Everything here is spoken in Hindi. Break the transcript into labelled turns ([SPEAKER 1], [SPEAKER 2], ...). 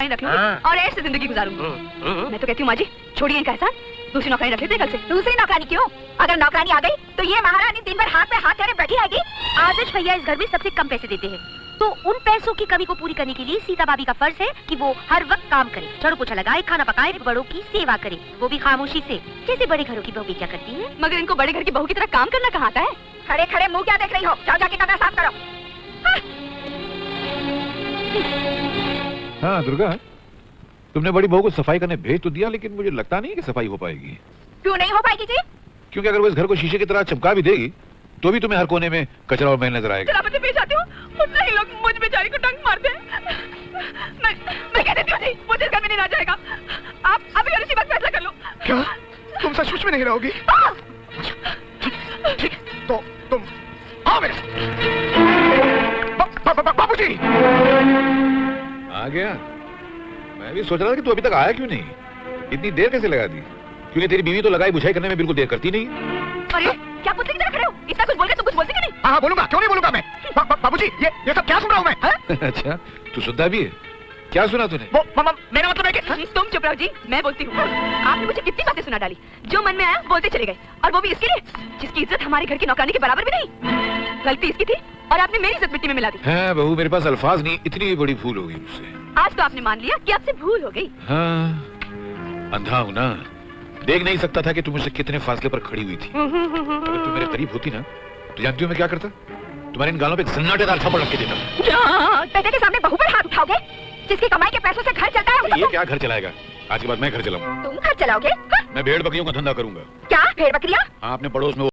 [SPEAKER 1] रख लूंगी और ऐसे जिंदगी गुजारूंगी। मैं तो कहती हूँ माँ जी छोड़िए इनका एहसान, दूसरी नौकरानी रख लेते हैं कल से।
[SPEAKER 2] दूसरी नौकरानी क्यों? अगर नौकरानी आ गई तो ये महारानी दिन भर हाथ में हाथ धरे बैठी रहेगी।
[SPEAKER 3] आदर्श भैया इस घर में सबसे कम पैसे देते हैं, तो उन पैसों की कमी को पूरी करने के लिए सीता भाभी का फर्ज है कि वो हर वक्त काम करे, झाड़ू पोछा लगाए, खाना पकाए, बड़ों की सेवा करे, वो भी खामोशी से, जैसे बड़े घरों की बहू क्या करती है।
[SPEAKER 1] मगर इनको बड़े घर की बहू की तरह काम करना कहाँ आता है?
[SPEAKER 2] खड़े खड़े मुंह क्या देख रही हो? जाओ जाके कमरा साफ करो।
[SPEAKER 4] हाँ दुर्गा, तुमने बड़ी बहू को सफाई करने भेज तो दिया, लेकिन मुझे लगता नहीं कि सफाई हो पाएगी।
[SPEAKER 2] क्यों नहीं हो पाएगी जी?
[SPEAKER 4] क्योंकि अगर वो इस घर को शीशे की तरह चमका भी देगी तो भी तुम्हें हर कोने में कचरा और मैल नजर आएगा।
[SPEAKER 1] जरा मुझे भेज आती हूँ, मुझसे ही लोग मुझ बेचारी को डंक मारते हैं। मैं कह देती हूँ जी, मुझे इस घर में नहीं रह जाएगा। आप अभी और इसी वक्त फैसला कर लो।
[SPEAKER 5] क्या तुम सचमुच में नहीं रहोगी? ठीक, तो तुम आओ मेरे। बाबूजी
[SPEAKER 4] आ गया। मैं भी सोच रहा था कि तू अभी तक आया क्यों नहीं, इतनी देर कैसे लगा दी? क्योंकि तेरी बीवी तो लगाई बुझाई करने में बिल्कुल देर करती नहीं।
[SPEAKER 1] अरे क्या पुतले की तरह खड़े हो? इतना कुछ बोल रहे तो कुछ बोलते नहीं?
[SPEAKER 5] हाँ बोलूंगा, क्यों नहीं बोलूंगा मैं। बाबूजी ये सब क्या सुन रहा हूँ मैं?
[SPEAKER 4] अच्छा तू सुनता भी है? क्या सुना तूने?
[SPEAKER 5] वो मेरा मतलब है कि
[SPEAKER 1] तुम चुप रहो जी, मैं बोलती हूँ। आपने मुझे कितनी बातें सुना डाली, जो मन में आया बोलते चले गए, और वो भी इसके लिए जिसकी इज्जत हमारे घर की नौकरानी के बराबर भी नहीं। गलती इसकी थी और आपने मेरी इज्जत मिट्टी में मिला दी।
[SPEAKER 4] है बहू, मेरे पास अल्फाज नहीं, इतनी बड़ी भूल हो गई मुझसे।
[SPEAKER 1] आज तो आपने मान लिया कि आपसे भूल हो गई।
[SPEAKER 4] हाँ अंधा हूं ना, देख नहीं सकता था कि तुम मुझसे कितने फासले पर खड़ी हुई थी। अगर तुम मेरे करीब होती ना तो जानती हो मैं क्या करता? तुम्हारे इन गालों पे सन्नाटेदार थप्पड़ रख के देता।
[SPEAKER 2] बेटे के सामने बहू पर हाथ उठाओगे? जिसकी कमाई के पैसों से घर चलता है।
[SPEAKER 4] ये क्या घर चलाएगा? आज के बाद मैं घर चलाऊंगा।
[SPEAKER 2] तुम घर चलाओगे?
[SPEAKER 4] मैं भेड़ बकरियों का धंधा करूंगा।
[SPEAKER 2] क्या भेड़ बकरियां?
[SPEAKER 4] हाँ, अपने पड़ोस में